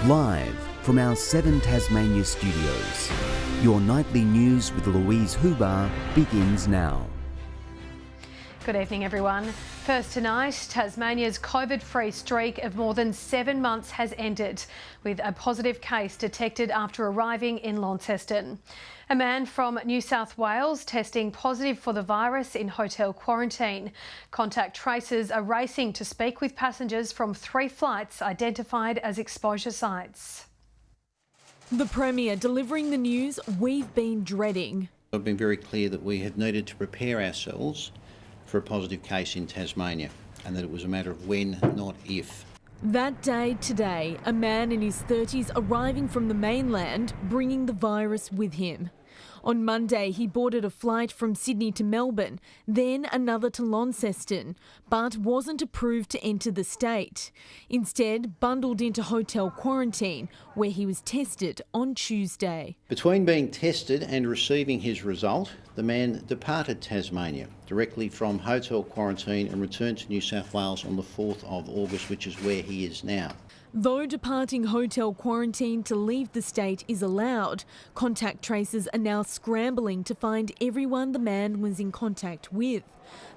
Live from our 7 Tasmania studios, your nightly news with Louise Huber begins now. Good evening, everyone. First tonight, Tasmania's COVID-free streak of more than 7 months has ended, with a positive case detected after arriving in Launceston. A man from New South Wales testing positive for the virus in hotel quarantine. Contact tracers are racing to speak with passengers from 3 flights identified as exposure sites. The Premier delivering the news we've been dreading. I've been very clear that we have needed to prepare ourselves for a positive case in Tasmania, and that it was a matter of when, not if. That day today, a man in his 30s arriving from the mainland, bringing the virus with him. On Monday, he boarded a flight from Sydney to Melbourne, then another to Launceston, but wasn't approved to enter the state. Instead, bundled into hotel quarantine, where he was tested on Tuesday. Between being tested and receiving his result, the man departed Tasmania directly from hotel quarantine and returned to New South Wales on the 4th of August, which is where he is now. Though departing hotel quarantine to leave the state is allowed, contact tracers are now scrambling to find everyone the man was in contact with.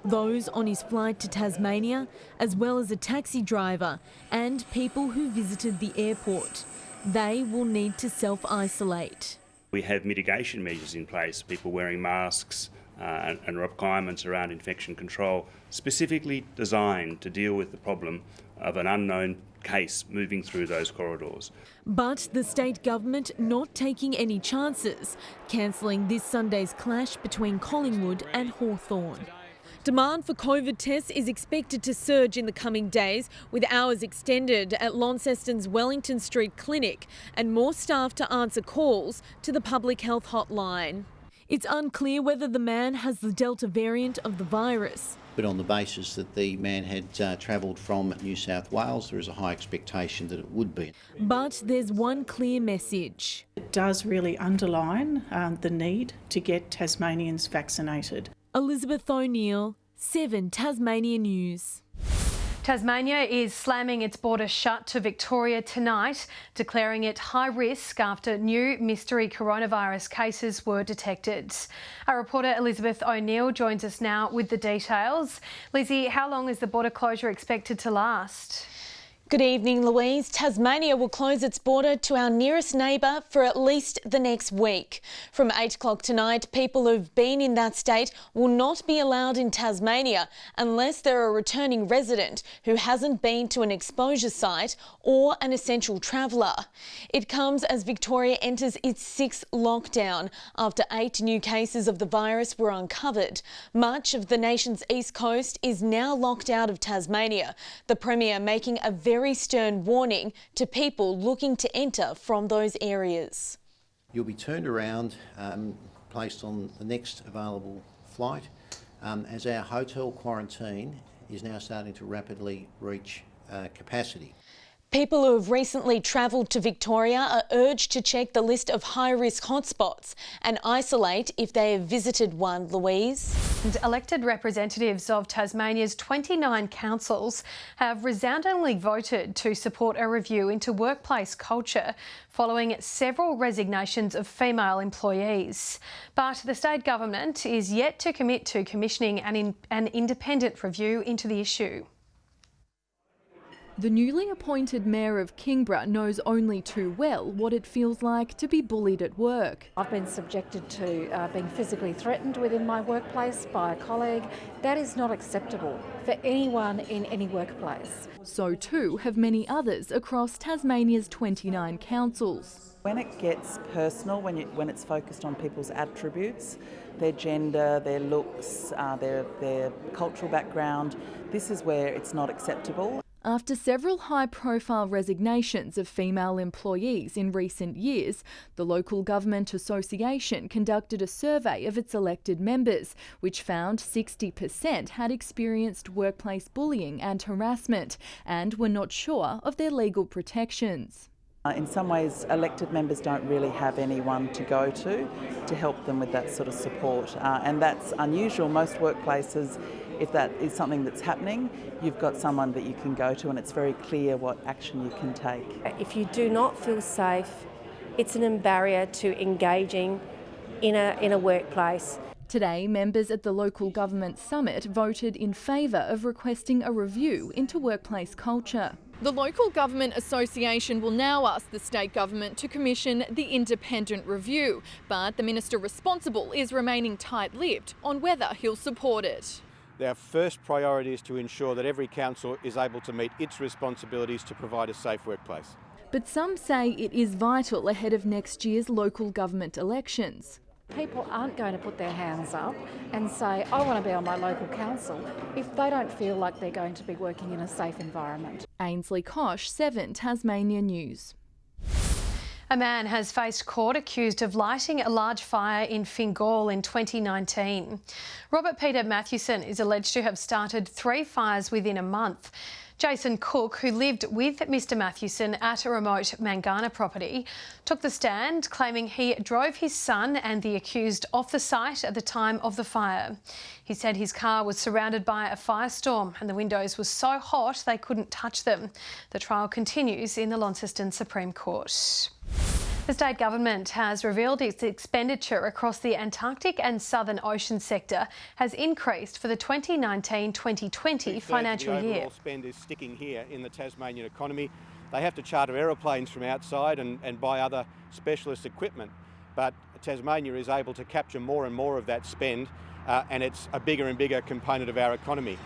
Those on his flight to Tasmania, as well as a taxi driver and people who visited the airport. They will need to self-isolate. We have mitigation measures in place, people wearing masks and requirements around infection control, specifically designed to deal with the problem of an unknown case moving through those corridors. But the state government not taking any chances, cancelling this Sunday's clash between Collingwood and Hawthorn. Demand for COVID tests is expected to surge in the coming days, with hours extended at Launceston's Wellington Street Clinic and more staff to answer calls to the public health hotline. It's unclear whether the man has the Delta variant of the virus. But on the basis that the man had travelled from New South Wales, there is a high expectation that it would be. But there's one clear message. It does really underline the need to get Tasmanians vaccinated. Elizabeth O'Neill, 7 Tasmania News. Tasmania is slamming its border shut to Victoria tonight, declaring it high risk after new mystery coronavirus cases were detected. Our reporter Elizabeth O'Neill joins us now with the details. Lizzie, how long is the border closure expected to last? Good evening, Louise. Tasmania will close its border to our nearest neighbour for at least the next week. From 8 o'clock tonight, people who've been in that state will not be allowed in Tasmania unless they're a returning resident who hasn't been to an exposure site or an essential traveller. It comes as Victoria enters its 6th lockdown after 8 new cases of the virus were uncovered. Much of the nation's east coast is now locked out of Tasmania, the Premier making a very stern warning to people looking to enter from those areas. You'll be turned around, placed on the next available flight, as our hotel quarantine is now starting to rapidly reach capacity. People who have recently travelled to Victoria are urged to check the list of high-risk hotspots and isolate if they have visited one, Louise. And elected representatives of Tasmania's 29 councils have resoundingly voted to support a review into workplace culture following several resignations of female employees. But the state government is yet to commit to commissioning an independent review into the issue. The newly appointed Mayor of Kingborough knows only too well what it feels like to be bullied at work. I've been subjected to being physically threatened within my workplace by a colleague. That is not acceptable for anyone in any workplace. So too have many others across Tasmania's 29 councils. When it gets personal, when it's focused on people's attributes, their gender, their looks, their cultural background, this is where it's not acceptable. After several high-profile resignations of female employees in recent years, the Local Government Association conducted a survey of its elected members, which found 60% had experienced workplace bullying and harassment and were not sure of their legal protections. In some ways, elected members don't really have anyone to go to help them with that sort of support, and that's unusual. Most workplaces, if that is something that's happening, you've got someone that you can go to and it's very clear what action you can take. If you do not feel safe, it's an barrier to engaging in a workplace. Today, members at the local government summit voted in favour of requesting a review into workplace culture. The Local Government Association will now ask the state government to commission the independent review, but the minister responsible is remaining tight-lipped on whether he'll support it. Our first priority is to ensure that every council is able to meet its responsibilities to provide a safe workplace. But some say it is vital ahead of next year's local government elections. People aren't going to put their hands up and say, I want to be on my local council, if they don't feel like they're going to be working in a safe environment. Ainsley Kosh, 7 Tasmania News. A man has faced court accused of lighting a large fire in Fingal in 2019. Robert Peter Mathewson is alleged to have started 3 fires within a month. Jason Cook, who lived with Mr Mathewson at a remote Mangana property, took the stand, claiming he drove his son and the accused off the site at the time of the fire. He said his car was surrounded by a firestorm and the windows were so hot they couldn't touch them. The trial continues in the Launceston Supreme Court. The state government has revealed its expenditure across the Antarctic and Southern Ocean sector has increased for the 2019-2020 financial year. The overall spend is sticking here in the Tasmanian economy. They have to charter aeroplanes from outside and buy other specialist equipment, but Tasmania is able to capture more and more of that spend, and it's a bigger and bigger component of our economy.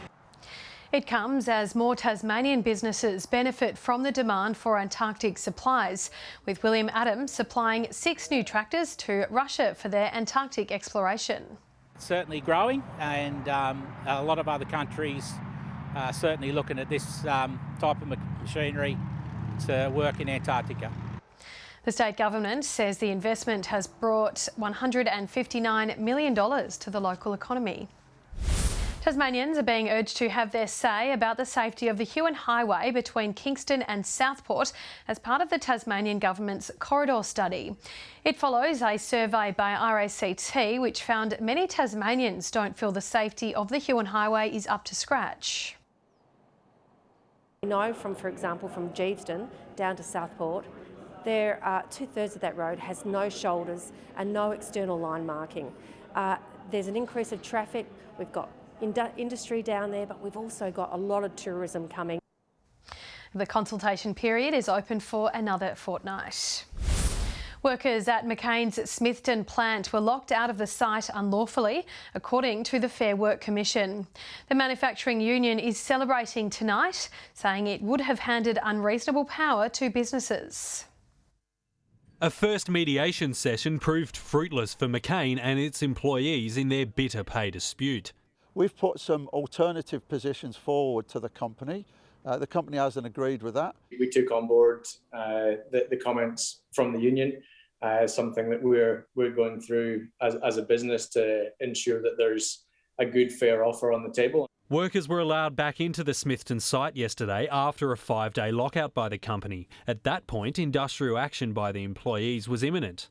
It comes as more Tasmanian businesses benefit from the demand for Antarctic supplies, with William Adams supplying 6 new tractors to Russia for their Antarctic exploration. It's certainly growing, and a lot of other countries are certainly looking at this type of machinery to work in Antarctica. The state government says the investment has brought $159 million to the local economy. Tasmanians are being urged to have their say about the safety of the Huon Highway between Kingston and Southport as part of the Tasmanian Government's corridor study. It follows a survey by RACT which found many Tasmanians don't feel the safety of the Huon Highway is up to scratch. We know from, for example, from Geeveston down to Southport, there are 2/3 of that road has no shoulders and no external line marking. There's an increase of traffic. We've got industry down there, but we've also got a lot of tourism coming. The consultation period is open for another fortnight. Workers at McCain's Smithton plant were locked out of the site unlawfully, according to the Fair Work Commission. The manufacturing union is celebrating tonight, saying it would have handed unreasonable power to businesses. A first mediation session proved fruitless for McCain and its employees in their bitter pay dispute. We've put some alternative positions forward to the company. The company hasn't agreed with that. We took on board the comments from the union, something that we're going through as a business to ensure that there's a good, fair offer on the table. Workers were allowed back into the Smithton site yesterday after a 5-day lockout by the company. At that point, industrial action by the employees was imminent.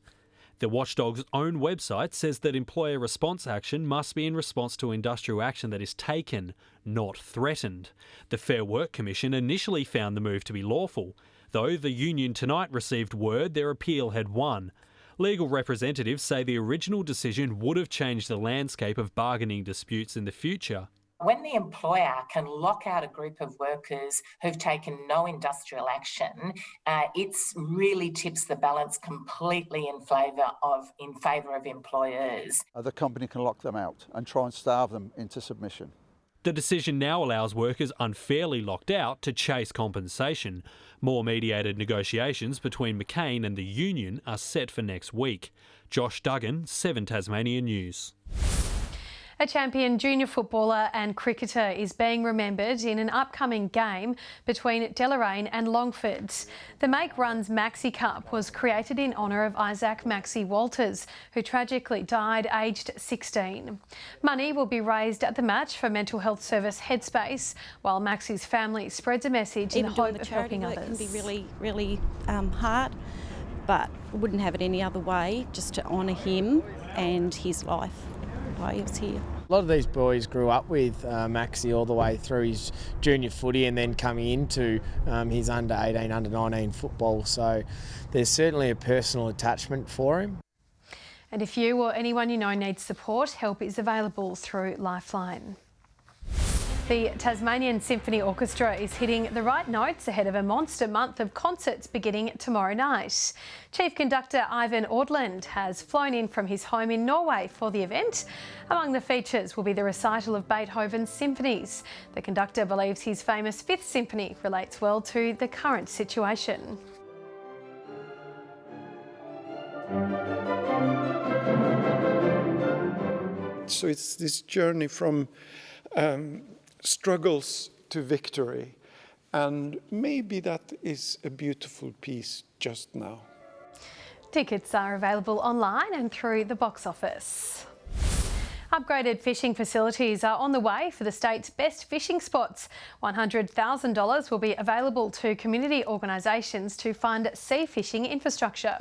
The watchdog's own website says that employer response action must be in response to industrial action that is taken, not threatened. The Fair Work Commission initially found the move to be lawful, though the union tonight received word their appeal had won. Legal representatives say the original decision would have changed the landscape of bargaining disputes in the future. When the employer can lock out a group of workers who've taken no industrial action, it really tips the balance completely in favour of employers. The company can lock them out and try and starve them into submission. The decision now allows workers unfairly locked out to chase compensation. More mediated negotiations between McCain and the union are set for next week. Josh Duggan, 7 Tasmania News. A champion junior footballer and cricketer is being remembered in an upcoming game between Deloraine and Longford. The Make Runs Maxi Cup was created in honour of Isaac Maxi Walters, who tragically died aged 16. Money will be raised at the match for mental health service Headspace, while Maxi's family spreads a message in the hope of helping others. It can be really hard, but I wouldn't have it any other way, just to honour him and his life while he was here. A lot of these boys grew up with Maxi all the way through his junior footy and then coming into his under 18, under 19 football, so there's certainly a personal attachment for him. And if you or anyone you know needs support, help is available through Lifeline. The Tasmanian Symphony Orchestra is hitting the right notes ahead of a monster month of concerts beginning tomorrow night. Chief Conductor Ivan Ordland has flown in from his home in Norway for the event. Among the features will be the recital of Beethoven's symphonies. The conductor believes his famous Fifth Symphony relates well to the current situation. So it's this journey from struggles to victory, and maybe that is a beautiful piece just now. Tickets are available online and through the box office. Upgraded fishing facilities are on the way for the state's best fishing spots. $100,000 will be available to community organisations to fund sea fishing infrastructure.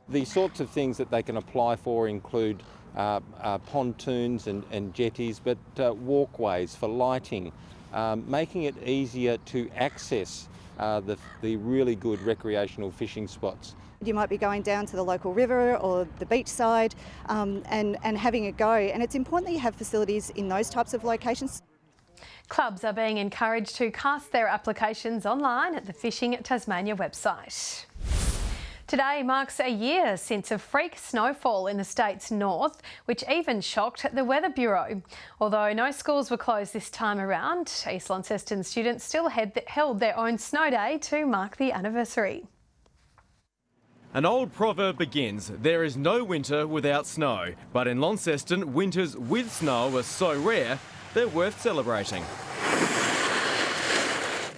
The sorts of things that they can apply for include pontoons and jetties, but walkways for lighting, making it easier to access the really good recreational fishing spots. You might be going down to the local river or the beachside and having a go, and it's important that you have facilities in those types of locations. Clubs are being encouraged to cast their applications online at the Fishing Tasmania website. Today marks a year since a freak snowfall in the state's north, which even shocked the Weather Bureau. Although no schools were closed this time around, East Launceston students still held their own snow day to mark the anniversary. An old proverb begins, there is no winter without snow. But in Launceston, winters with snow are so rare, they're worth celebrating.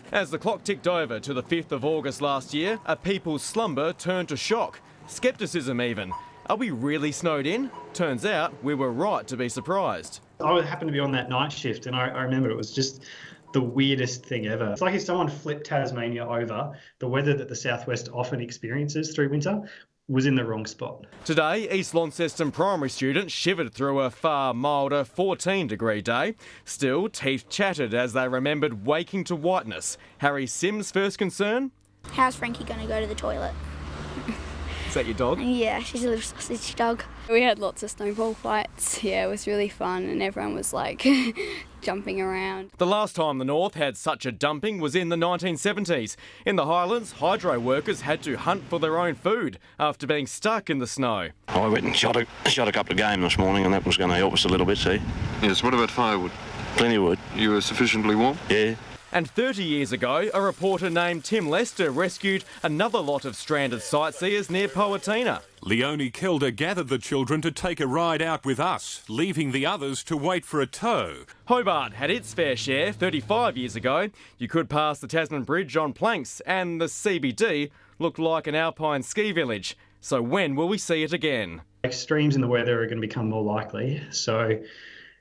As the clock ticked over to the 5th of August last year, a people's slumber turned to shock. Scepticism even. Are we really snowed in? Turns out we were right to be surprised. I happened to be on that night shift and I remember it was just the weirdest thing ever. It's like if someone flipped Tasmania over, the weather that the southwest often experiences through winter was in the wrong spot. Today, East Launceston primary students shivered through a far milder 14-degree day. Still, teeth chattered as they remembered waking to whiteness. Harry Sims' first concern? How's Frankie going to go to the toilet? Is that your dog? Yeah, she's a little sausage dog. We had lots of snowball fights. Yeah, it was really fun and everyone was like jumping around. The last time the North had such a dumping was in the 1970s. In the Highlands, hydro workers had to hunt for their own food after being stuck in the snow. I went and shot a couple of game this morning and that was going to help us a little bit, see? Yes, what about firewood? Plenty of wood. You were sufficiently warm? Yeah. And 30 years ago, a reporter named Tim Lester rescued another lot of stranded sightseers near Poatina. Leonie Kilder gathered the children to take a ride out with us, leaving the others to wait for a tow. Hobart had its fair share 35 years ago. You could pass the Tasman Bridge on planks and the CBD looked like an alpine ski village. So when will we see it again? Extremes in the weather are going to become more likely. So,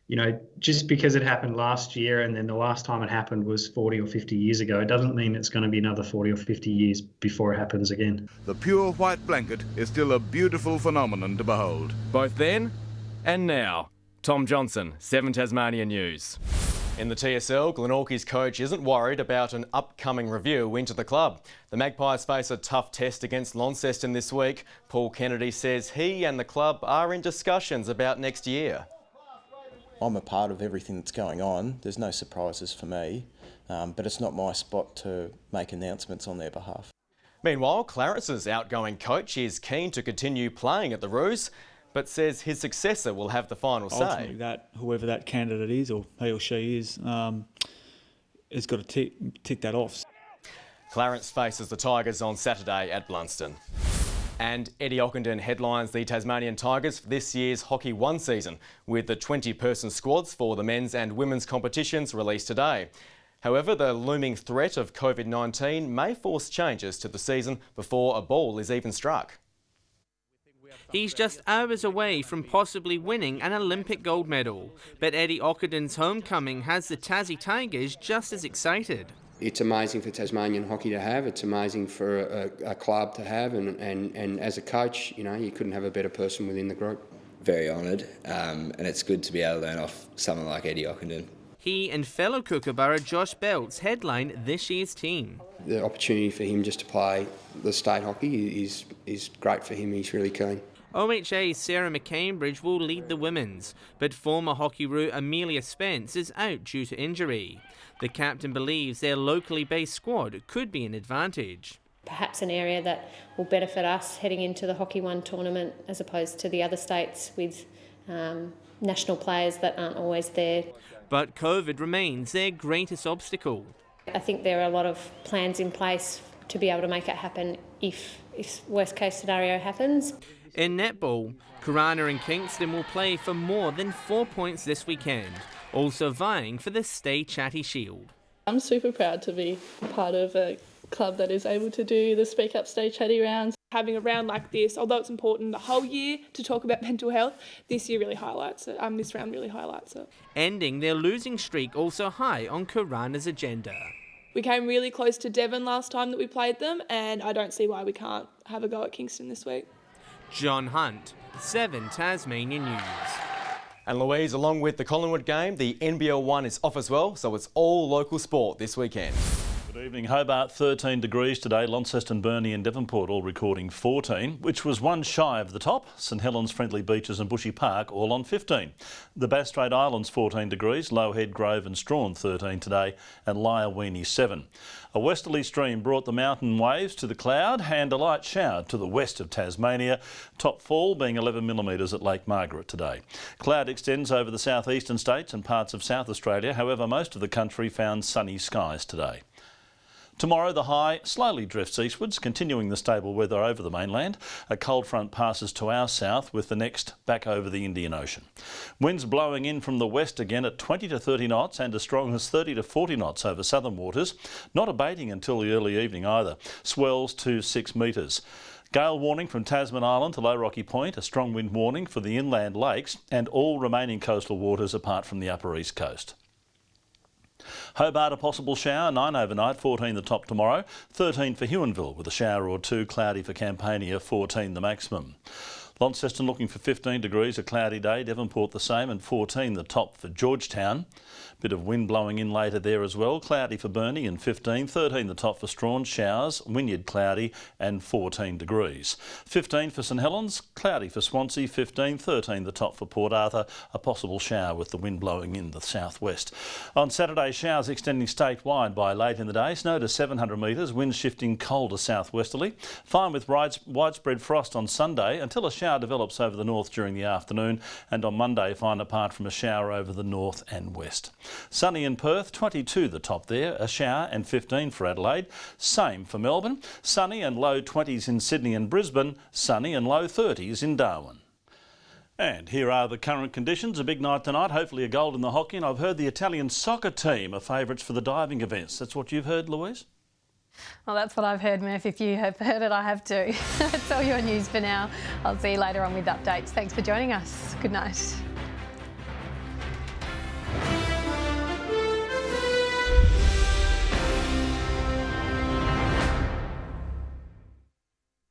you know, just because it happened last year and then the last time it happened was 40 or 50 years ago, it doesn't mean it's going to be another 40 or 50 years before it happens again. The pure white blanket is still a beautiful phenomenon to behold. Both then and now. Tom Johnson, 7 Tasmania News. In the TSL, Glenorchy's coach isn't worried about an upcoming review into the club. The Magpies face a tough test against Launceston this week. Paul Kennedy says he and the club are in discussions about next year. I'm a part of everything that's going on. There's no surprises for me, but it's not my spot to make announcements on their behalf. Meanwhile, Clarence's outgoing coach is keen to continue playing at the Roos, but says his successor will have the final say. Ultimately, whoever that candidate is, or he or she is, has got to tick that off. Clarence faces the Tigers on Saturday at Blunston. And Eddie Ockenden headlines the Tasmanian Tigers for this year's Hockey 1 season, with the 20-person squads for the men's and women's competitions released today. However, the looming threat of COVID-19 may force changes to the season before a ball is even struck. He's just hours away from possibly winning an Olympic gold medal, but Eddie Ockenden's homecoming has the Tassie Tigers just as excited. It's amazing for Tasmanian hockey to have. It's amazing for a club to have, and as a coach, you know, you couldn't have a better person within the group. Very honoured, and it's good to be able to learn off someone like Eddie Ockenden. He and fellow Kookaburra Josh Belts headline this year's team. The opportunity for him just to play the state hockey is great for him. He's really keen. OHA's Sarah McCambridge will lead the women's, but former hockey root Amelia Spence is out due to injury. The captain believes their locally based squad could be an advantage. Perhaps an area that will benefit us heading into the Hockey 1 tournament as opposed to the other states with national players that aren't always there. But COVID remains their greatest obstacle. I think there are a lot of plans in place to be able to make it happen if worst case scenario happens. In netball, Corona and Kingston will play for more than 4 points this weekend, also vying for the Stay Chatty Shield. I'm super proud to be part of a club that is able to do the Speak Up Stay Chatty rounds. Having a round like this, although it's important the whole year to talk about mental health, this year really highlights it. This round really highlights it. Ending their losing streak also high on Corona's agenda. We came really close to Devon last time that we played them, and I don't see why we can't have a go at Kingston this week. John Hunt, 7 Tasmanian News. And Louise, along with the Collingwood game, the NBL 1 is off as well, so it's all local sport this weekend. Good evening. Hobart 13 degrees today. Launceston, Burnie and Devonport all recording 14, which was one shy of the top. St Helens, Friendly Beaches and Bushy Park all on 15. The Bass Strait Islands 14 degrees. Lowhead, Grove and Strawn 13 today and Lyawini 7. A westerly stream brought the mountain waves to the cloud and a light shower to the west of Tasmania. Top fall being 11 millimetres at Lake Margaret today. Cloud extends over the southeastern states and parts of South Australia. However, most of the country found sunny skies today. Tomorrow the high slowly drifts eastwards, continuing the stable weather over the mainland. A cold front passes to our south with the next back over the Indian Ocean. Winds blowing in from the west again at 20 to 30 knots and as strong as 30 to 40 knots over southern waters. Not abating until the early evening either. Swells to 6 metres. Gale warning from Tasman Island to Low Rocky Point, a strong wind warning for the inland lakes and all remaining coastal waters apart from the upper east coast. Hobart a possible shower, 9 overnight, 14 the top tomorrow, 13 for Huonville with a shower or two, cloudy for Campania, 14 the maximum. Launceston looking for 15 degrees, a cloudy day, Devonport the same and 14 the top for Georgetown. Bit of wind blowing in later there as well, cloudy for Burnie and 15, 13 the top for Strawn, showers, Wynyard cloudy and 14 degrees. 15 for St Helens, cloudy for Swansea, 15, 13 the top for Port Arthur, a possible shower with the wind blowing in the southwest. On Saturday, showers extending statewide by late in the day, snow to 700 metres, winds shifting cold to southwesterly. Fine with widespread frost on Sunday until a shower develops over the north during the afternoon, and on Monday fine apart from a shower over the north and west. Sunny in Perth, 22 the top there, a shower and 15 for Adelaide. Same for Melbourne, sunny and low 20s in Sydney and Brisbane, sunny and low 30s in Darwin. And here are the current conditions. A big night tonight, hopefully a gold in the hockey, and I've heard the Italian soccer team are favourites for the diving events. That's what you've heard, Louise? Well, that's what I've heard, Murph. If you have heard it, I have too. That's all your news for now. I'll see you later on with updates. Thanks for joining us. Good night.